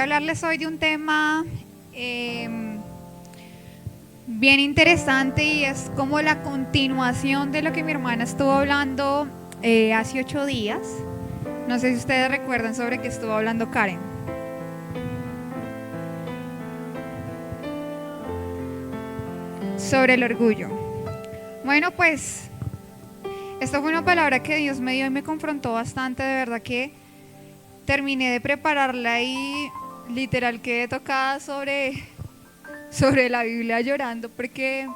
hablarles hoy de un tema bien interesante y es como la continuación de lo que mi hermana estuvo hablando hace 8 días. No sé si ustedes recuerdan sobre qué estuvo hablando Karen. Sobre el orgullo. Bueno, pues esta fue una palabra que Dios me dio y me confrontó bastante, de verdad que terminé de prepararla y literal quedé tocada sobre la Biblia llorando porque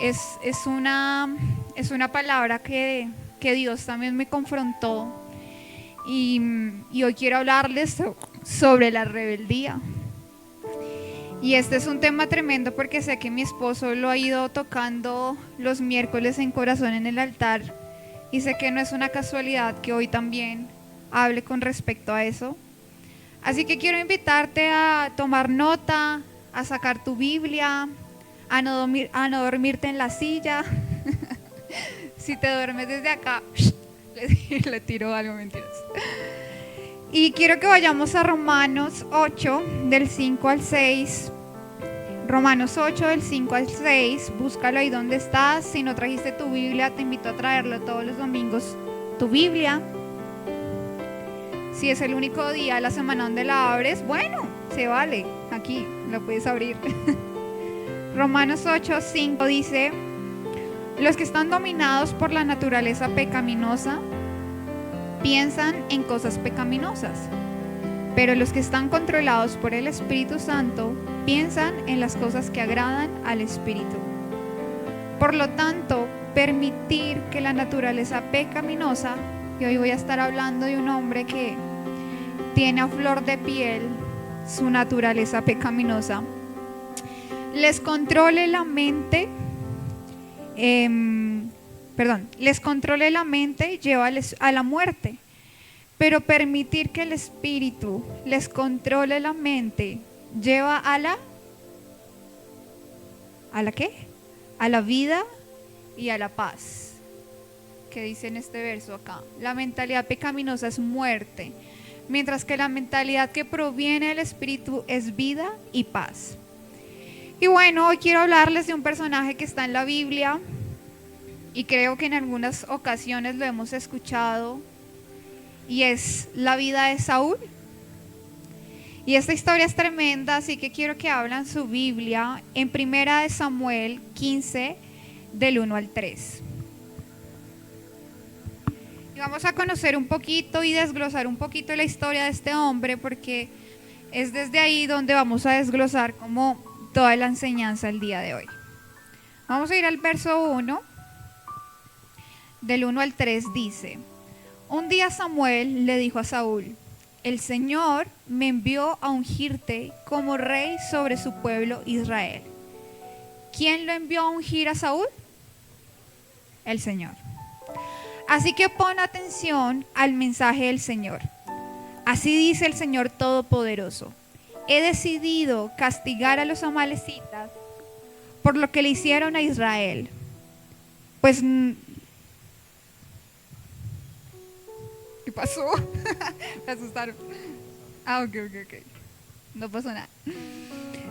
es una palabra que Dios también me confrontó y hoy quiero hablarles sobre la rebeldía. Y este es un tema tremendo porque sé que mi esposo lo ha ido tocando los miércoles en Corazón en el Altar y sé que no es una casualidad que hoy también hable con respecto a eso. Así que quiero invitarte a tomar nota, a sacar tu Biblia, a no dormirte en la silla. Si te duermes desde acá, le tiro algo, mentiras. Y quiero que vayamos a Romanos 8, del 5 al 6. Romanos 8, del 5 al 6. Búscalo ahí donde estás. Si no trajiste tu Biblia, te invito a traerlo todos los domingos. Tu Biblia. Si es el único día de la semana donde la abres, bueno, se vale. Aquí la puedes abrir. Romanos 8, 5 dice: los que están dominados por la naturaleza pecaminosa piensan en cosas pecaminosas, pero los que están controlados por el Espíritu Santo piensan en las cosas que agradan al Espíritu. Por lo tanto, permitir que la naturaleza pecaminosa, y hoy voy a estar hablando de un hombre que tiene a flor de piel su naturaleza pecaminosa, les controle la mente, lleva a la muerte, pero permitir que el Espíritu les controle la mente lleva ¿a la qué? A la vida y a la paz. ¿Qué dice en este verso acá? La mentalidad pecaminosa es muerte, mientras que la mentalidad que proviene del Espíritu es vida y paz. Y bueno, hoy quiero hablarles de un personaje que está en la Biblia y creo que en algunas ocasiones lo hemos escuchado, y es la vida de Saúl. Y esta historia es tremenda, así que quiero que abran su Biblia en 1 Samuel 15, del 1 al 3. Y vamos a conocer un poquito y desglosar un poquito la historia de este hombre, porque es desde ahí donde vamos a desglosar como toda la enseñanza el día de hoy. Vamos a ir al verso 1, del 1 al 3, dice: un día Samuel le dijo a Saúl: el Señor me envió a ungirte como rey sobre su pueblo Israel. ¿Quién lo envió a ungir a Saúl? El Señor. Así que pon atención al mensaje del Señor. Así dice el Señor Todopoderoso: he decidido castigar a los amalecitas por lo que le hicieron a Israel. Pues, ¿qué pasó? Me asustaron. Ok. No pasó nada.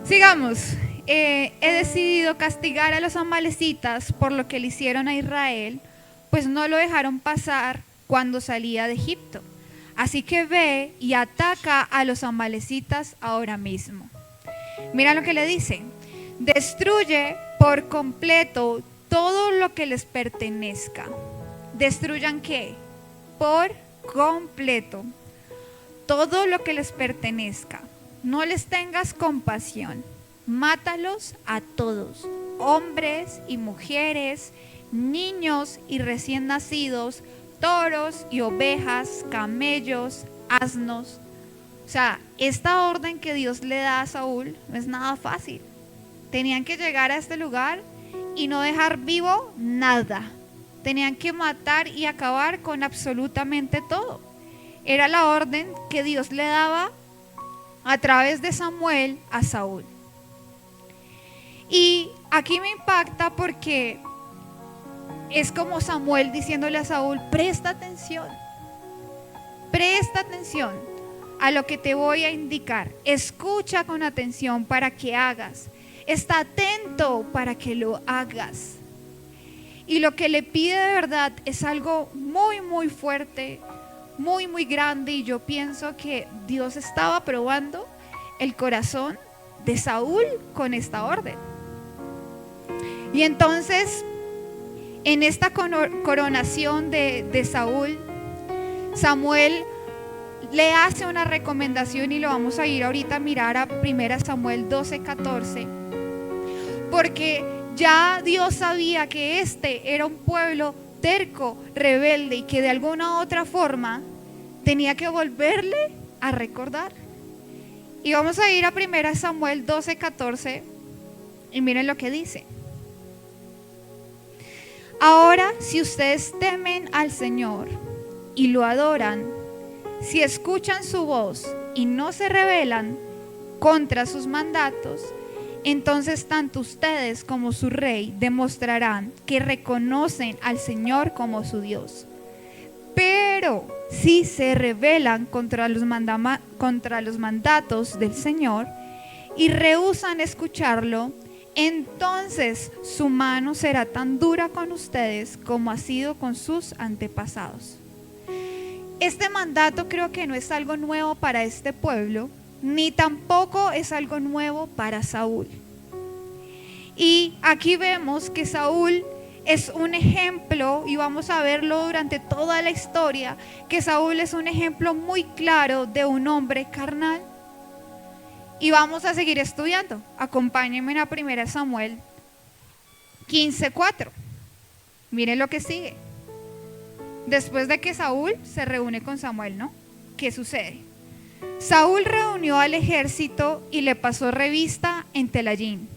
Sigamos. He decidido castigar a los amalecitas por lo que le hicieron a Israel, pues no lo dejaron pasar cuando salía de Egipto. Así que ve y ataca a los amalecitas ahora mismo. Mira lo que le dice: destruye por completo todo lo que les pertenezca. ¿Destruyan qué? Por completo todo lo que les pertenezca. No les tengas compasión. Mátalos a todos, hombres y mujeres, niños y recién nacidos, toros y ovejas, camellos, asnos. O sea, esta orden que Dios le da a Saúl no es nada fácil. Tenían que llegar a este lugar y no dejar vivo nada. Tenían que matar y acabar con absolutamente todo. Era la orden que Dios le daba a través de Samuel a Saúl. Y aquí me impacta porque es como Samuel diciéndole a Saúl: presta atención. a lo que te voy a indicar. Escucha con atención para que hagas. Está atento para que lo hagas. Y lo que le pide de verdad es algo muy, muy fuerte, muy, muy grande. Y yo pienso que Dios estaba probando el corazón de Saúl con esta orden. Y entonces, en esta coronación de Saúl, Samuel le hace una recomendación y lo vamos a ir ahorita a mirar a 1 Samuel 12:14, porque ya Dios sabía que este era un pueblo terco, rebelde y que de alguna u otra forma tenía que volverle a recordar. Y vamos a ir a 1 Samuel 12:14 y miren lo que dice. Ahora, si ustedes temen al Señor y lo adoran, si escuchan su voz y no se rebelan contra sus mandatos, entonces tanto ustedes como su rey demostrarán que reconocen al Señor como su Dios. Pero si se rebelan contra los mandatos del Señor y rehúsan escucharlo, entonces su mano será tan dura con ustedes como ha sido con sus antepasados. Este mandato creo que no es algo nuevo para este pueblo, ni tampoco es algo nuevo para Saúl. Y aquí vemos que Saúl es un ejemplo, y vamos a verlo durante toda la historia, que Saúl es un ejemplo muy claro de un hombre carnal. Y vamos a seguir estudiando. Acompáñenme a 1 Samuel 15:4. Miren lo que sigue. Después de que Saúl se reúne con Samuel, ¿no? ¿Qué sucede? Saúl reunió al ejército y le pasó revista en Telayín.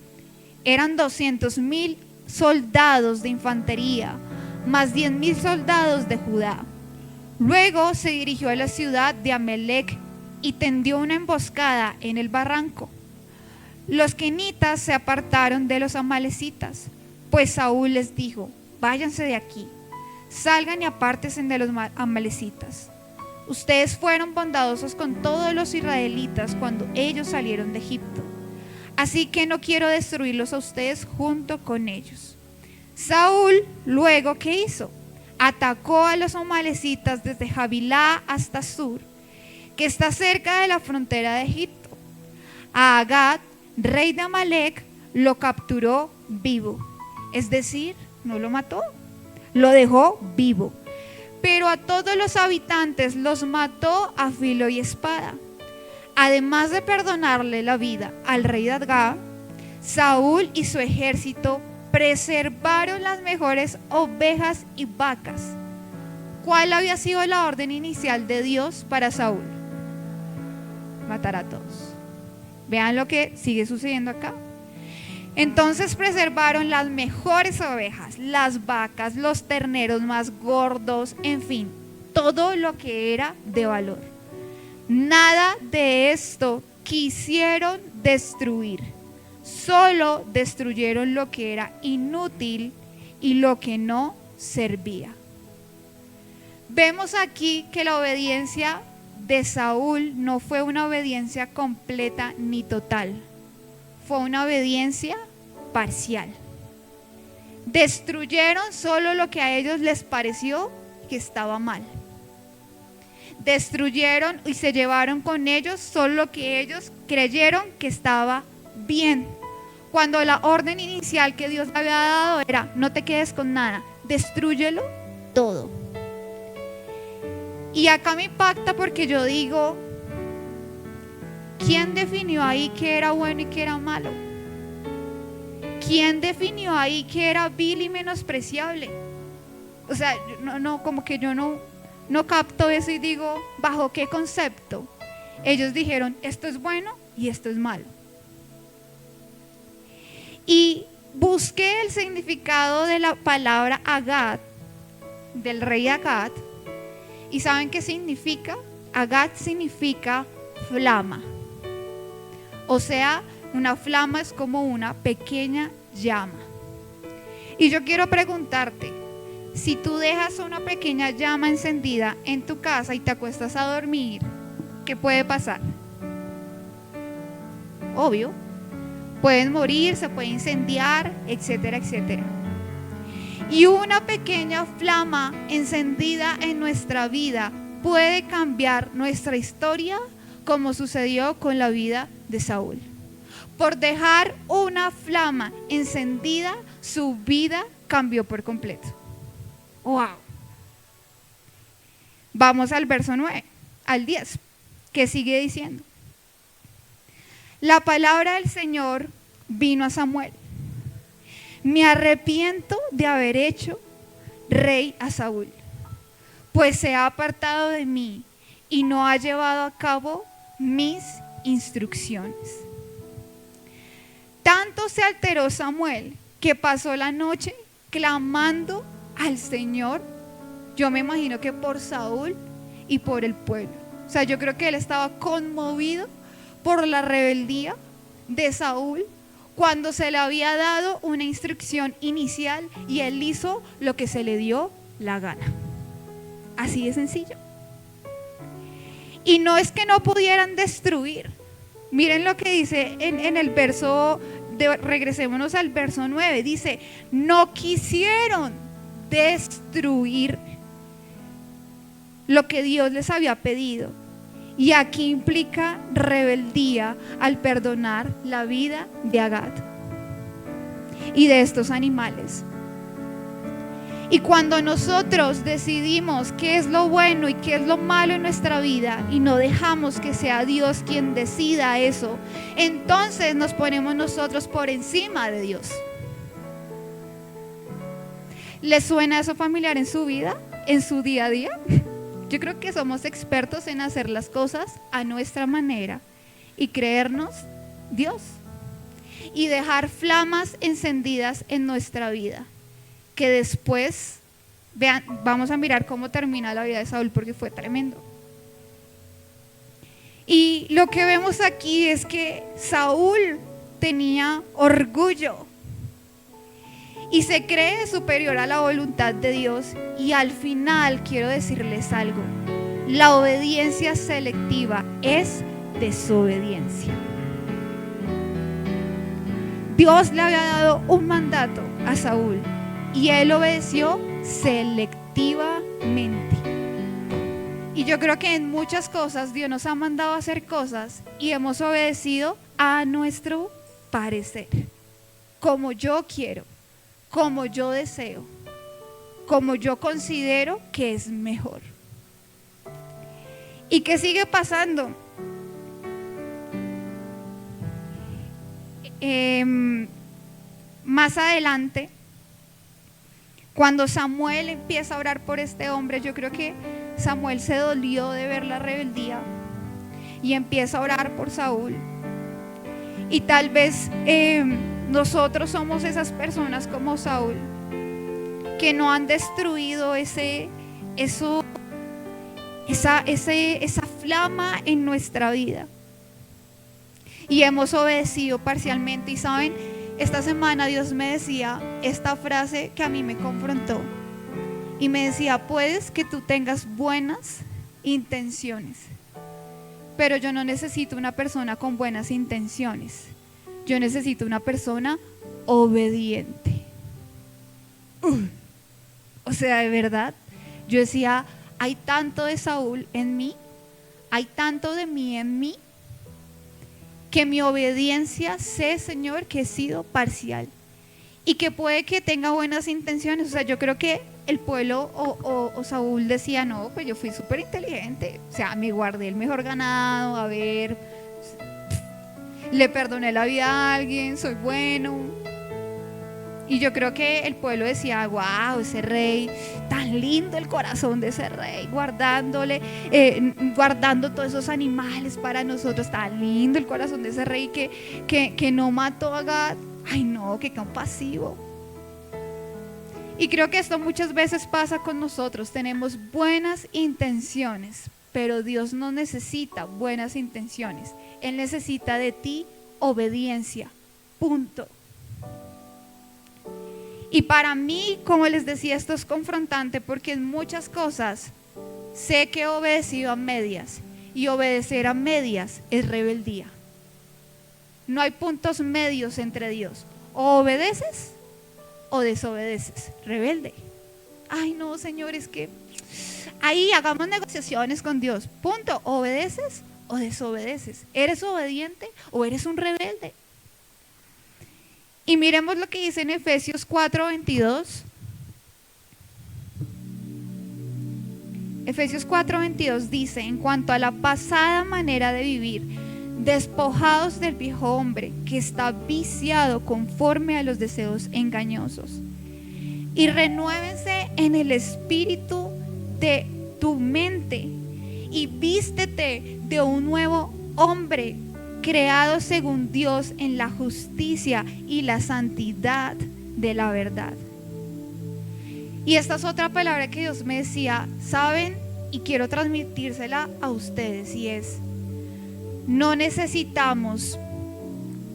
Eran 200,000 soldados de infantería, más 10,000 soldados de Judá. Luego se dirigió a la ciudad de Amelec y tendió una emboscada en el barranco. Los quenitas se apartaron de los amalecitas, pues Saúl les dijo: váyanse de aquí, salgan y apártense de los amalecitas. Ustedes fueron bondadosos con todos los israelitas cuando ellos salieron de Egipto, así que no quiero destruirlos a ustedes junto con ellos. Saúl luego, ¿qué hizo? Atacó a los amalecitas desde Javilá hasta Sur, que está cerca de la frontera de Egipto. A Agag, rey de Amalec, lo capturó vivo, es decir, no lo mató, lo dejó vivo. Pero a todos los habitantes los mató a filo y espada. Además de perdonarle la vida al rey de Agag, Saúl y su ejército preservaron las mejores ovejas y vacas. ¿Cuál había sido la orden inicial de Dios para Saúl? Matar a todos. Vean lo que sigue sucediendo acá. Entonces preservaron las mejores ovejas, las vacas, los terneros más gordos, en fin, todo lo que era de valor. Nada de esto quisieron destruir, solo destruyeron lo que era inútil y lo que no servía. Vemos aquí que la obediencia de Saúl no fue una obediencia completa ni total. Fue una obediencia parcial. Destruyeron solo lo que a ellos les pareció que estaba mal. Destruyeron y se llevaron con ellos solo lo que ellos creyeron que estaba bien. Cuando la orden inicial que Dios había dado era: no te quedes con nada, destrúyelo todo. Y acá me impacta porque yo digo: ¿quién definió ahí qué era bueno y qué era malo? ¿Quién definió ahí qué era vil y menospreciable? O sea, como que yo no capto eso y digo, ¿bajo qué concepto? Ellos dijeron: esto es bueno y esto es malo. Y busqué el significado de la palabra Agag, del rey Agag, y ¿saben qué significa? Agag significa flama. O sea, una flama es como una pequeña llama. Y yo quiero preguntarte, si tú dejas una pequeña llama encendida en tu casa y te acuestas a dormir, ¿qué puede pasar? Obvio, pueden morir, se puede incendiar, etcétera, etcétera. Y una pequeña flama encendida en nuestra vida puede cambiar nuestra historia, como sucedió con la vida de Saúl. Por dejar una flama encendida, su vida cambió por completo. ¡Wow! Vamos al verso 9, al 10, que sigue diciendo: la palabra del Señor vino a Samuel. Me arrepiento de haber hecho rey a Saúl, pues se ha apartado de mí y no ha llevado a cabo mis instrucciones. Tanto se alteró Samuel que pasó la noche clamando al Señor. Yo me imagino que por Saúl y por el pueblo. O sea, yo creo que él estaba conmovido por la rebeldía de Saúl, cuando se le había dado una instrucción inicial y él hizo lo que se le dio la gana. Así de sencillo. Y no es que no pudieran destruir. Miren lo que dice en el verso, regresémonos al verso 9. Dice, no quisieron destruir lo que Dios les había pedido. Y aquí implica rebeldía al perdonar la vida de Agag y de estos animales. Y cuando nosotros decidimos qué es lo bueno y qué es lo malo en nuestra vida y no dejamos que sea Dios quien decida eso, entonces nos ponemos nosotros por encima de Dios. ¿Les suena eso familiar en su vida, en su día a día? Yo creo que somos expertos en hacer las cosas a nuestra manera y creernos Dios y dejar flamas encendidas en nuestra vida, que después, vean, vamos a mirar cómo termina la vida de Saúl porque fue tremendo. Y lo que vemos aquí es que Saúl tenía orgullo y se cree superior a la voluntad de Dios. Y al final quiero decirles algo: la obediencia selectiva es desobediencia. Dios le había dado un mandato a Saúl y él obedeció selectivamente. Y yo creo que en muchas cosas Dios nos ha mandado a hacer cosas y hemos obedecido a nuestro parecer, como yo quiero, como yo deseo, como yo considero que es mejor. ¿Y qué sigue pasando? Más adelante, cuando Samuel empieza a orar por este hombre, yo creo que Samuel se dolió de ver la rebeldía y empieza a orar por Saúl. Y tal vez nosotros somos esas personas como Saúl, que no han destruido esa flama en nuestra vida y hemos obedecido parcialmente. Y saben, esta semana Dios me decía esta frase que a mí me confrontó y me decía: puedes que tú tengas buenas intenciones, pero yo no necesito una persona con buenas intenciones, yo necesito una persona obediente. O sea, de verdad, yo decía, hay tanto de Saúl en mí, hay tanto de mí en mí, que mi obediencia, sé, Señor, que he sido parcial y que puede que tenga buenas intenciones. O sea, yo creo que el pueblo o Saúl decía, no, pues yo fui súper inteligente, o sea, me guardé el mejor ganado, a ver, le perdoné la vida a alguien, soy bueno. Y yo creo que el pueblo decía, wow, ese rey, tan lindo el corazón de ese rey, guardando todos esos animales para nosotros, tan lindo el corazón de ese rey que no mató a Agag. Ay no, qué compasivo. Y creo que esto muchas veces pasa con nosotros, tenemos buenas intenciones, pero Dios no necesita buenas intenciones, Él necesita de ti obediencia, punto. Y para mí, como les decía, esto es confrontante porque en muchas cosas sé que he obedecido a medias y obedecer a medias es rebeldía. No hay puntos medios entre Dios. O obedeces o desobedeces. Rebelde. Ay, no, Señor, es que ahí hagamos negociaciones con Dios. Punto. ¿Obedeces o desobedeces? ¿Eres obediente o eres un rebelde? Y miremos lo que dice en Efesios 4:22. Efesios 4:22 dice: en cuanto a la pasada manera de vivir, despojados del viejo hombre que está viciado conforme a los deseos engañosos, y renuévense en el espíritu de tu mente, y vístete de un nuevo hombre creado según Dios en la justicia y la santidad de la verdad. Y esta es otra palabra que Dios me decía, ¿saben? Y quiero transmitírsela a ustedes, y es: no necesitamos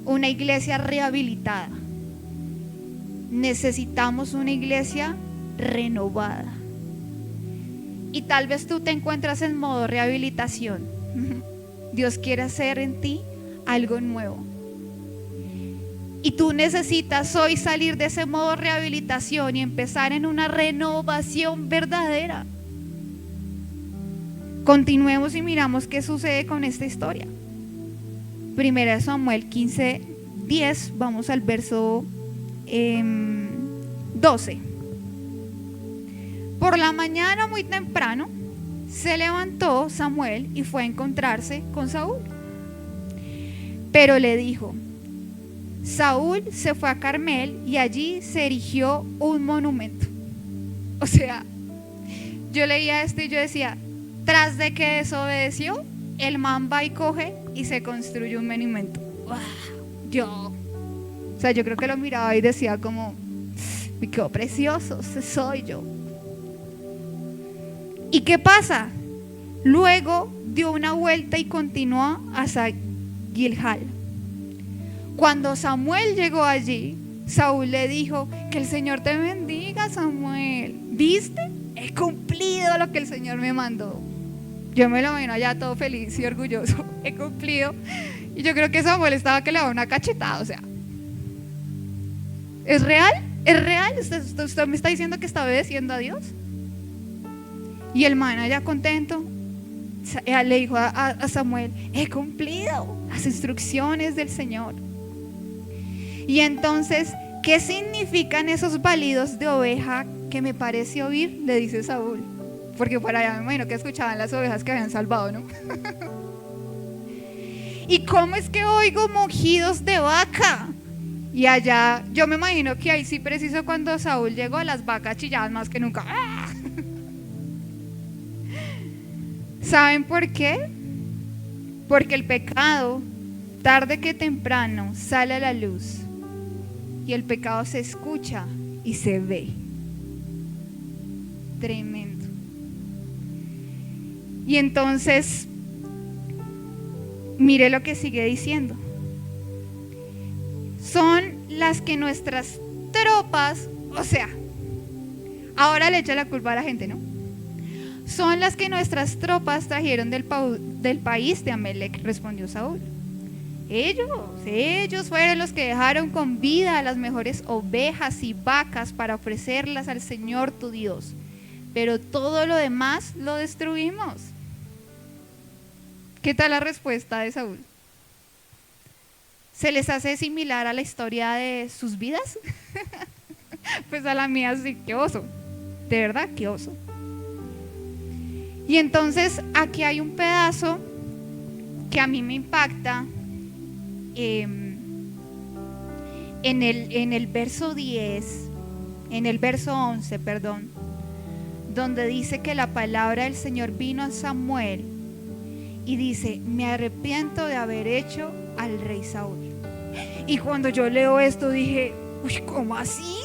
una iglesia rehabilitada, necesitamos una iglesia renovada. Y tal vez tú te encuentras en modo rehabilitación. Dios quiere hacer en ti algo nuevo. Y tú necesitas hoy salir de ese modo rehabilitación y empezar en una renovación verdadera. Continuemos y miramos qué sucede con esta historia. Primera de Samuel 15:10, vamos al verso 12. Por la mañana muy temprano se levantó Samuel y fue a encontrarse con Saúl. Pero le dijo: Saúl se fue a Carmel y allí se erigió un monumento. O sea, yo leía esto y yo decía, tras de que desobedeció, el man va y coge y se construye un monumento. Yo creo que lo miraba y decía como, me quedó precioso, ese soy yo. ¿Y qué pasa? Luego dio una vuelta y continuó hacia Gilgal. Cuando Samuel llegó allí, Saúl le dijo: que el Señor te bendiga, Samuel. ¿Viste? He cumplido lo que el Señor me mandó. Yo me lo imagino allá todo feliz y orgulloso. He cumplido. Y yo creo que Samuel estaba que le daba una cachetada. O sea, ¿es real? ¿Es real? ¿Usted me está diciendo que está obedeciendo a Dios? Y el man allá contento le dijo a Samuel: he cumplido las instrucciones del Señor. Y entonces, ¿qué significan esos balidos de oveja que me parece oír? Le dice Saúl. Porque por allá me imagino que escuchaban las ovejas que habían salvado, ¿no? ¿Y cómo es que oigo mugidos de vaca? Y allá, yo me imagino que ahí sí preciso cuando Saúl llegó, las vacas chillaban más que nunca. ¿Saben por qué? Porque el pecado, tarde que temprano, sale a la luz. Y el pecado se escucha y se ve. Tremendo. Y entonces, mire lo que sigue diciendo. Son las que nuestras tropas, o sea, ahora le echa la culpa a la gente, ¿no? Son las que nuestras tropas trajeron del país de Amalec, respondió Saúl. Ellos fueron los que dejaron con vida las mejores ovejas y vacas para ofrecerlas al Señor tu Dios, pero todo lo demás lo destruimos. ¿Qué tal la respuesta de Saúl? ¿Se les hace similar a la historia de sus vidas? Pues a la mía sí, qué oso, de verdad, qué oso. Y entonces aquí hay un pedazo que a mí me impacta. En el verso 10, en el verso 11, perdón, donde dice que la palabra del Señor vino a Samuel y dice: me arrepiento de haber hecho al rey Saúl. Y cuando yo leo esto dije, uy, ¿cómo así?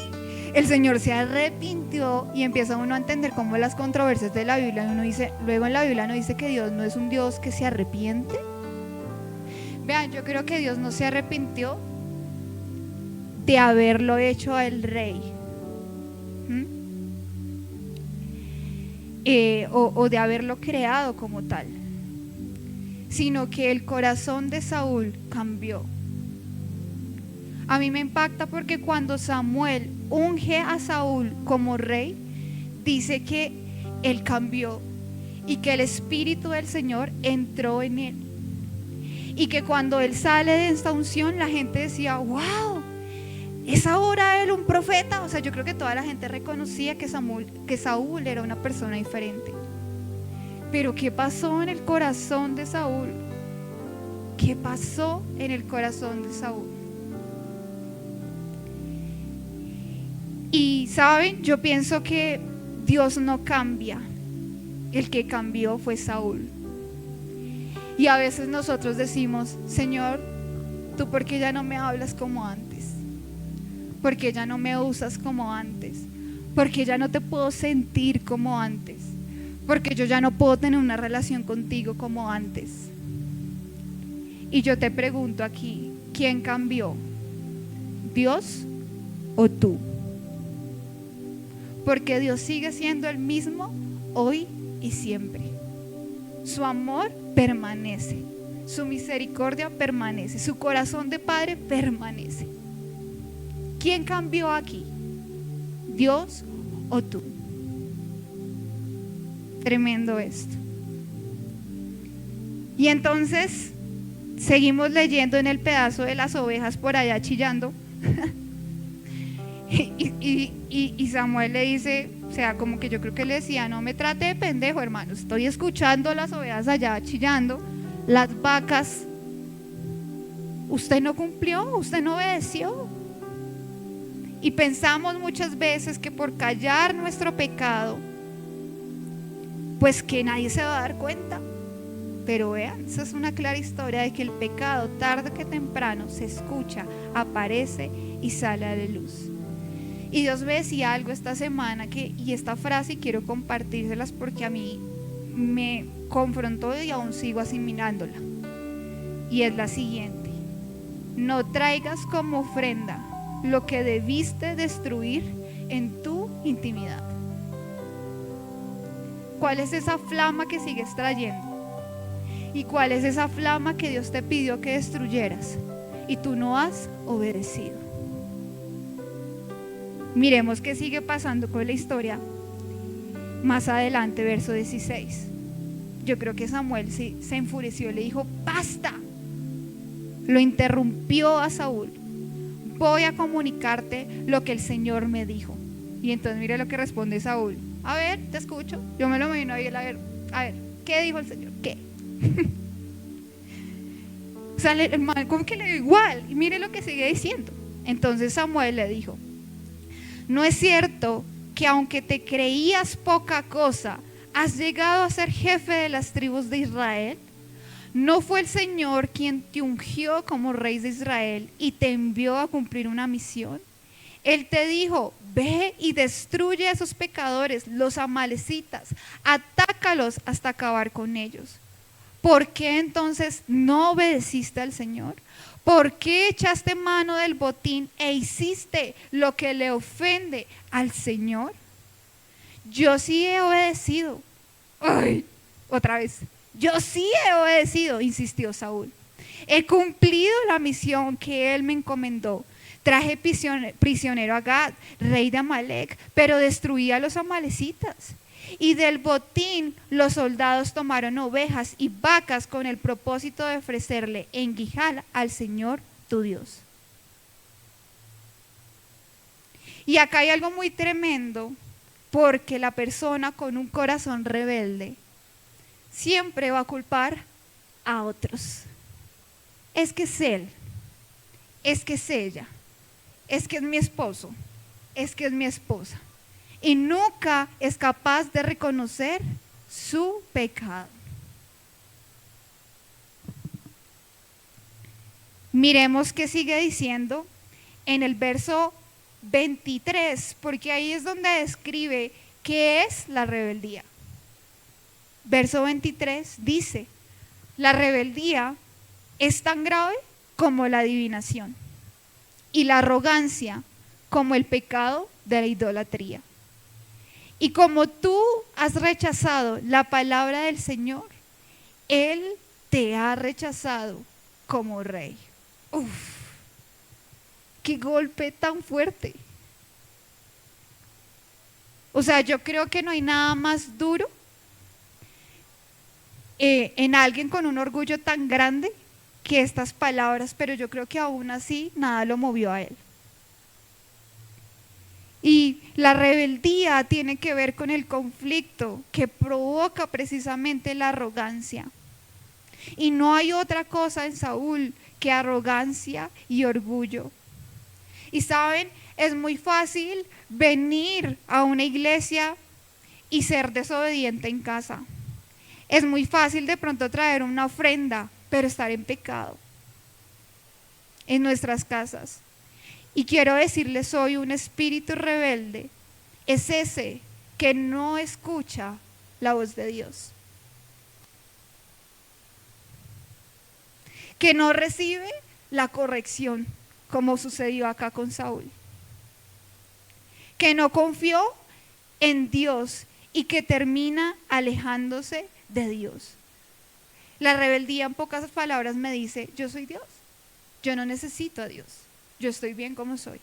El Señor se arrepintió, y empieza uno a entender cómo las controversias de la Biblia, uno dice, luego en la Biblia no dice que Dios no es un Dios que se arrepiente. Vean, yo creo que Dios no se arrepintió de haberlo hecho al rey. O de haberlo creado como tal. sino que el corazón de Saúl cambió. A mí me impacta porque cuando Samuel unge a Saúl como rey, dice que él cambió y que el Espíritu del Señor entró en él. Y que cuando él sale de esta unción, la gente decía, wow, ¿es ahora él un profeta? O sea, yo creo que toda la gente reconocía que Saúl era una persona diferente. Pero ¿qué pasó en el corazón de Saúl? ¿Qué pasó en el corazón de Saúl? Y saben, yo pienso que Dios no cambia. El que cambió fue Saúl. Y a veces nosotros decimos, Señor, ¿tú por qué ya no me hablas como antes? ¿Por qué ya no me usas como antes? ¿Por qué ya no te puedo sentir como antes? Porque yo ya no puedo tener una relación contigo como antes. Y yo te pregunto aquí, ¿quién cambió? ¿Dios o tú? Porque Dios sigue siendo el mismo hoy y siempre. Su amor permanece, su misericordia permanece, su corazón de padre permanece. ¿Quién cambió aquí? ¿Dios o tú? Tremendo esto. Y entonces seguimos leyendo en el pedazo de las ovejas por allá chillando. y Samuel le dice, o sea, como que yo creo que le decía, no me trate de pendejo, hermano, estoy escuchando las ovejas allá chillando, las vacas, usted no cumplió, usted no obedeció. Y pensamos muchas veces que por callar nuestro pecado, pues que nadie se va a dar cuenta. Pero vean, esa es una clara historia de que el pecado tarde que temprano se escucha, aparece y sale a la luz. Y Dios me decía algo esta semana y esta frase quiero compartírselas porque a mí me confrontó y aún sigo asimilándola. Y es la siguiente: no traigas como ofrenda lo que debiste destruir en tu intimidad. ¿Cuál es esa flama que sigues trayendo? ¿Y cuál es esa flama que Dios te pidió que destruyeras y tú no has obedecido? Miremos qué sigue pasando con la historia más adelante, verso 16. Yo creo que Samuel se enfureció, le dijo, basta. Lo interrumpió a Saúl. Voy a comunicarte lo que el Señor me dijo. Y entonces mire lo que responde Saúl. A ver, te escucho. Yo me lo imagino ahí, a ver, ¿qué dijo el Señor? ¿Qué? O sea, el mal como que le dio igual. Y mire lo que sigue diciendo. Entonces Samuel le dijo, ¿no es cierto que aunque te creías poca cosa, has llegado a ser jefe de las tribus de Israel? ¿No fue el Señor quien te ungió como rey de Israel y te envió a cumplir una misión? Él te dijo, ve y destruye a esos pecadores, los amalecitas, atácalos hasta acabar con ellos. ¿Por qué entonces no obedeciste al Señor? ¿Por qué echaste mano del botín e hiciste lo que le ofende al Señor? Yo sí he obedecido. Ay, otra vez. Yo sí he obedecido, insistió Saúl. He cumplido la misión que él me encomendó. Traje prisionero a Gad, rey de Amalec, pero destruí a los amalecitas. Y del botín los soldados tomaron ovejas y vacas con el propósito de ofrecerle en Gilgal al Señor tu Dios. Y acá hay algo muy tremendo, porque la persona con un corazón rebelde siempre va a culpar a otros. Es que es él, es que es ella, es que es mi esposo, es que es mi esposa. Y nunca es capaz de reconocer su pecado. Miremos qué sigue diciendo en el verso 23, porque ahí es donde describe qué es la rebeldía. Verso 23 dice, la rebeldía es tan grave como la adivinación y la arrogancia como el pecado de la idolatría. Y como tú has rechazado la palabra del Señor, Él te ha rechazado como rey. Uf, qué golpe tan fuerte. O sea, yo creo que no hay nada más duro en alguien con un orgullo tan grande que estas palabras, pero yo creo que aún así nada lo movió a él. Y la rebeldía tiene que ver con el conflicto que provoca precisamente la arrogancia. Y no hay otra cosa en Saúl que arrogancia y orgullo. Y saben, es muy fácil venir a una iglesia y ser desobediente en casa. Es muy fácil de pronto traer una ofrenda, pero estar en pecado en nuestras casas. Y quiero decirles hoy, un espíritu rebelde es ese que no escucha la voz de Dios, que no recibe la corrección, como sucedió acá con Saúl, que no confió en Dios y que termina alejándose de Dios. La rebeldía, en pocas palabras, me dice: yo soy Dios, yo no necesito a Dios, yo estoy bien como soy.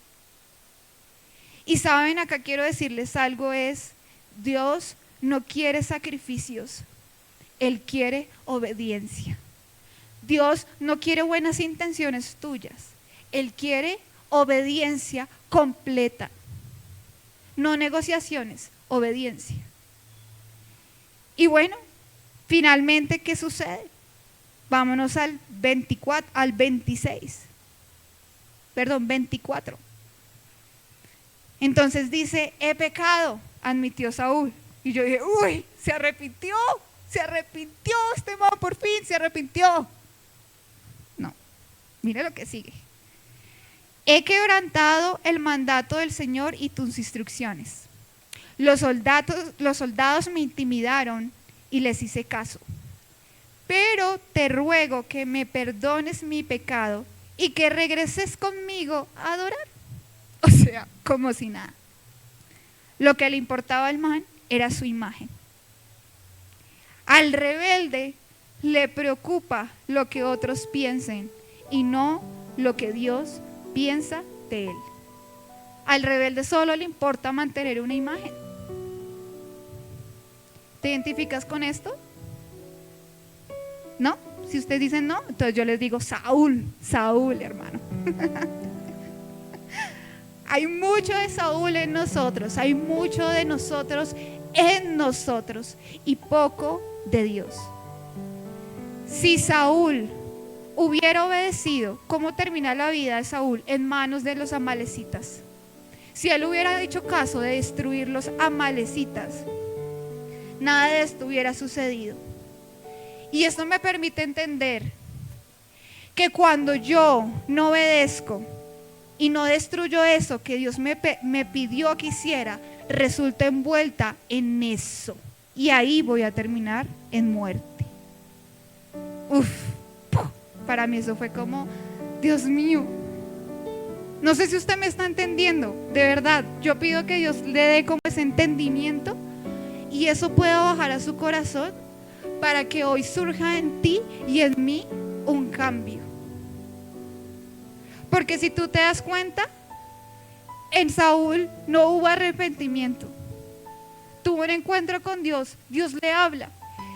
Y saben, acá quiero decirles algo, es: Dios no quiere sacrificios, Él quiere obediencia. Dios no quiere buenas intenciones tuyas, Él quiere obediencia completa. No negociaciones, obediencia. Y bueno, finalmente, ¿qué sucede? Vámonos al 24. Entonces dice: he pecado, admitió Saúl. Y yo dije: uy, se arrepintió, este man por fin se arrepintió. No, mire lo que sigue. He quebrantado el mandato del Señor y tus instrucciones. Los soldados me intimidaron y les hice caso. Pero te ruego que me perdones mi pecado y que regreses conmigo a adorar. O sea, como si nada. Lo que le importaba al man era su imagen. Al rebelde le preocupa lo que otros piensen y no lo que Dios piensa de él. Al rebelde solo le importa mantener una imagen. ¿Te identificas con esto? ¿No? Si ustedes dicen no, entonces yo les digo: Saúl, hermano. Hay mucho de Saúl en nosotros, hay mucho de nosotros en nosotros y poco de Dios. Si Saúl hubiera obedecido, ¿cómo termina la vida de Saúl? En manos de los amalecitas. Si él hubiera hecho caso de destruir los amalecitas, nada de esto hubiera sucedido. Y esto me permite entender que cuando yo no obedezco y no destruyo eso que Dios me pidió que hiciera, resulta envuelta en eso. Y ahí voy a terminar en muerte. Para mí eso fue como: Dios mío. No sé si usted me está entendiendo. De verdad, yo pido que Dios le dé como ese entendimiento y eso pueda bajar a su corazón para que hoy surja en ti y en mí un cambio. Porque si tú te das cuenta, en Saúl no hubo arrepentimiento. Tuvo un encuentro con Dios, Dios le habla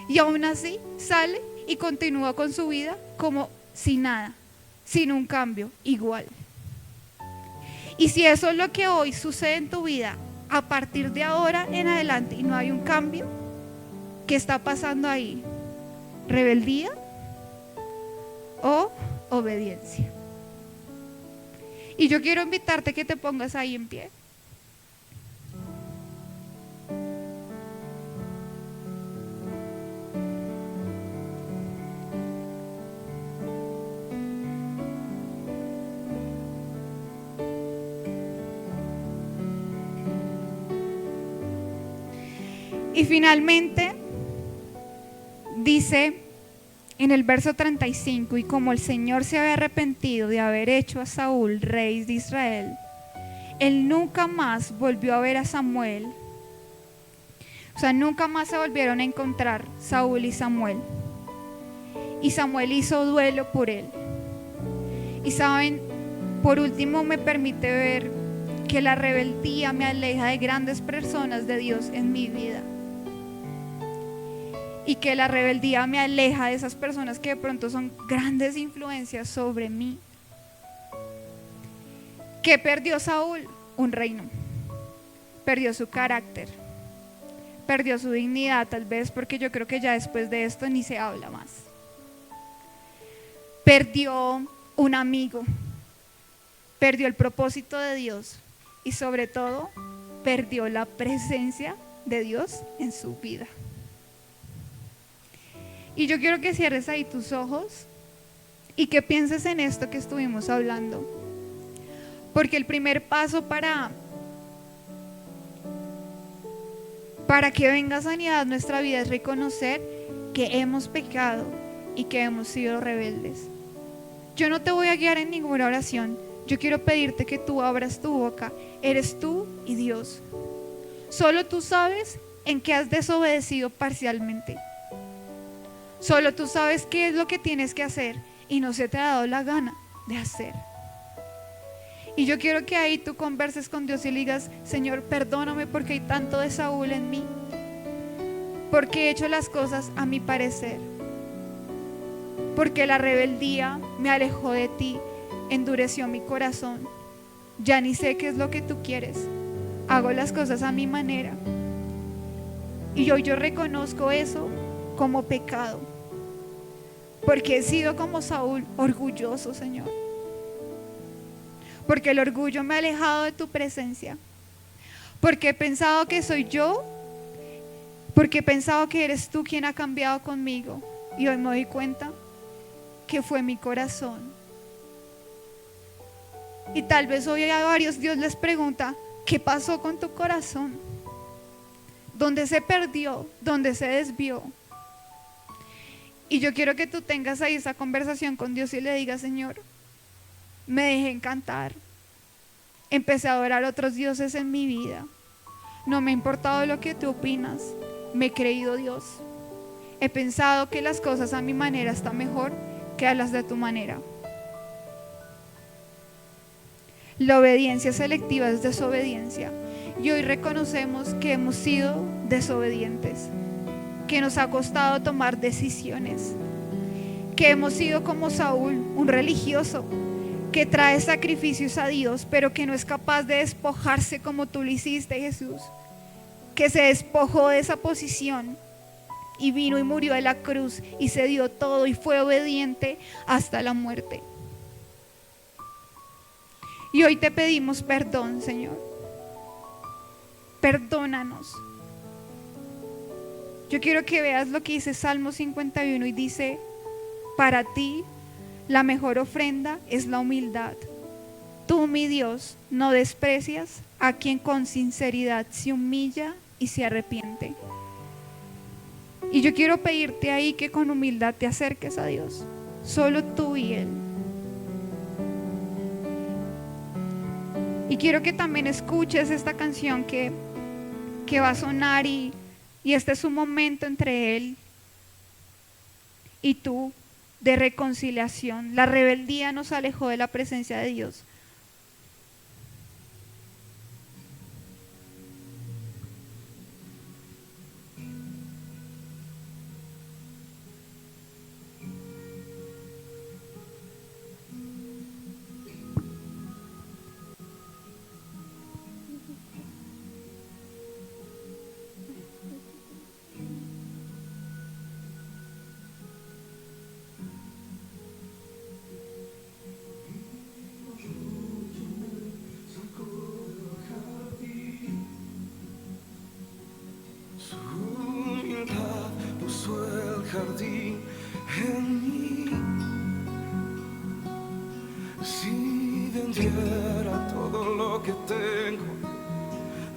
y aún así sale y continúa con su vida como sin nada, sin un cambio, igual. Y si eso es lo que hoy sucede en tu vida, a partir de ahora en adelante y no hay un cambio, ¿qué está pasando ahí? ¿Rebeldía o obediencia? Y yo quiero invitarte que te pongas ahí en pie. Y finalmente dice en el verso 35: y como el Señor se había arrepentido de haber hecho a Saúl rey de Israel, él nunca más volvió a ver a Samuel. O sea, nunca más se volvieron a encontrar Saúl y Samuel. y Samuel hizo duelo por él. Y saben, por último me permite ver que la rebeldía me aleja de grandes personas de Dios en mi vida. Y que la rebeldía me aleja de esas personas que de pronto son grandes influencias sobre mí. ¿Qué perdió Saúl? Un reino. Perdió su carácter. Perdió su dignidad, tal vez, porque yo creo que ya después de esto ni se habla más. Perdió un amigo. Perdió el propósito de Dios. Y sobre todo, perdió la presencia de Dios en su vida. Y yo quiero que cierres ahí tus ojos y que pienses en esto que estuvimos hablando. Porque el primer paso para que venga sanidad a nuestra vida es reconocer que hemos pecado y que hemos sido rebeldes. Yo no te voy a guiar en ninguna oración. Yo quiero pedirte que tú abras tu boca. Eres tú y Dios. Solo tú sabes en qué has desobedecido parcialmente. Solo tú sabes qué es lo que tienes que hacer y no se te ha dado la gana de hacer. Y yo quiero que ahí tú converses con Dios y le digas: Señor, perdóname porque hay tanto de Saúl en mí, porque he hecho las cosas a mi parecer, porque la rebeldía me alejó de ti, endureció mi corazón. Ya ni sé qué es lo que tú quieres, hago las cosas a mi manera. Y hoy yo reconozco eso como pecado, porque he sido como Saúl, orgulloso, Señor, porque el orgullo me ha alejado de tu presencia, porque he pensado que soy yo, porque he pensado que eres tú quien ha cambiado conmigo, y hoy me doy cuenta que fue mi corazón. Y tal vez hoy a varios Dios les pregunta: ¿qué pasó con tu corazón? ¿Dónde se perdió? ¿Dónde se desvió? Y yo quiero que tú tengas ahí esa conversación con Dios y le digas: Señor, me dejé encantar. Empecé a adorar a otros dioses en mi vida. No me ha importado lo que tú opinas. Me he creído Dios. He pensado que las cosas a mi manera están mejor que a las de tu manera. La obediencia selectiva es desobediencia. Y hoy reconocemos que hemos sido desobedientes, que nos ha costado tomar decisiones, que hemos sido como Saúl, un religioso que trae sacrificios a Dios, pero que no es capaz de despojarse como tú lo hiciste, Jesús, que se despojó de esa posición y vino y murió en la cruz y se dio todo y fue obediente hasta la muerte. Y hoy te pedimos perdón, Señor. Perdónanos. Yo quiero que veas lo que dice Salmo 51 y dice: para ti la mejor ofrenda es la humildad. Tú, mi Dios, no desprecias a quien con sinceridad se humilla y se arrepiente. Y yo quiero pedirte ahí que con humildad te acerques a Dios, solo tú y Él. Y quiero que también escuches esta canción que va a sonar y este es un momento entre Él y tú de reconciliación. La rebeldía nos alejó de la presencia de Dios. Jardín en mí, si vendiera todo lo que tengo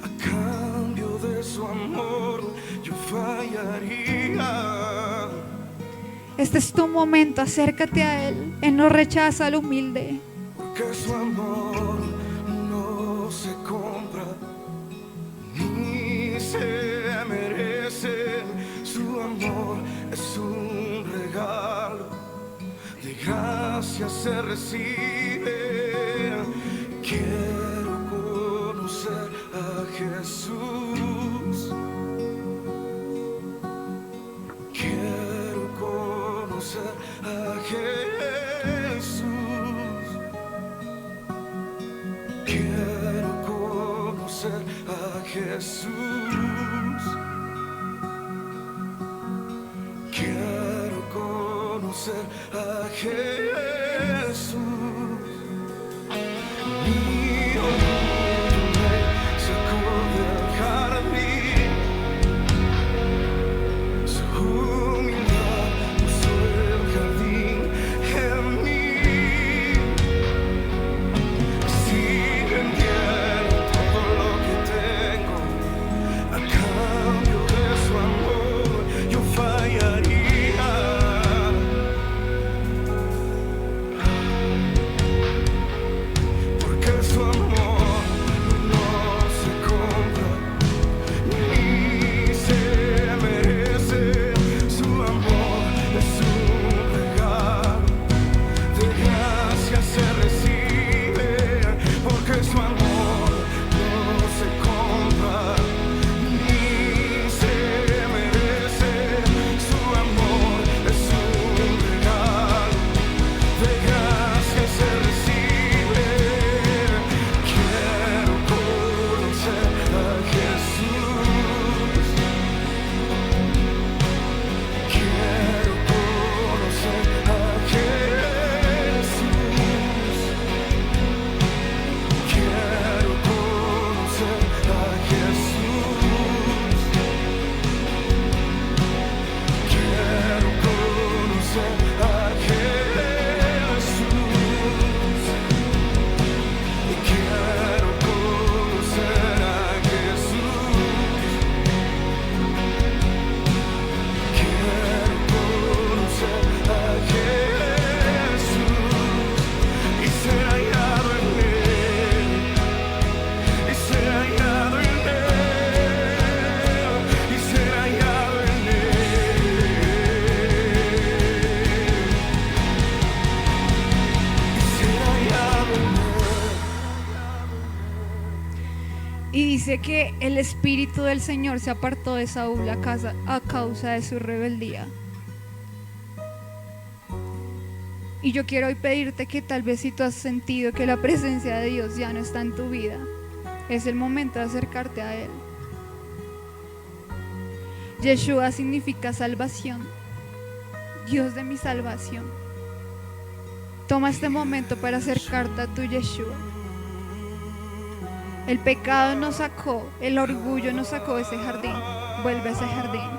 a cambio de su amor, yo fallaría. Este es tu momento, acércate a Él. Él no rechaza al humilde. Porque su amor no se compra ni se merece. Su amor es un regalo, de gracia se recibe. Quiero conocer a Jesús. Quiero conocer a Jesús. Quiero conocer a Jesús. Quiero conocer a Jesús. Mi orgullo me sacó del jardín, su humildad puso el jardín en mí. Si vendiera todo lo que tengo a cambio de su amor, yo fallaría. Porque su amor no se compra ni se merece. Su amor es un regalo, de gracia se recibe. Porque su amor no se compra ni se merece. Su amor es un regalo, de gracia se recibe. Quiero conocer a Jesús. Quiero conocer a Jesús. Quiero conocer a Jesús. Quiero conocer a Jesús. Quiero conocer a Jesús. Quiero conocer a Jesús y ser hallado en él, y ser hallado en él, y ser hallado en él, y ser hallado en él. Y dice que el Espíritu del Señor se apartó de Saúl a causa de su rebeldía. Y yo quiero hoy pedirte que tal vez si tú has sentido que la presencia de Dios ya no está en tu vida, es el momento de acercarte a Él. Yeshua significa salvación, Dios de mi salvación. Toma este momento para acercarte a tu Yeshua. El pecado nos sacó, el orgullo nos sacó de ese jardín. Vuelve a ese jardín.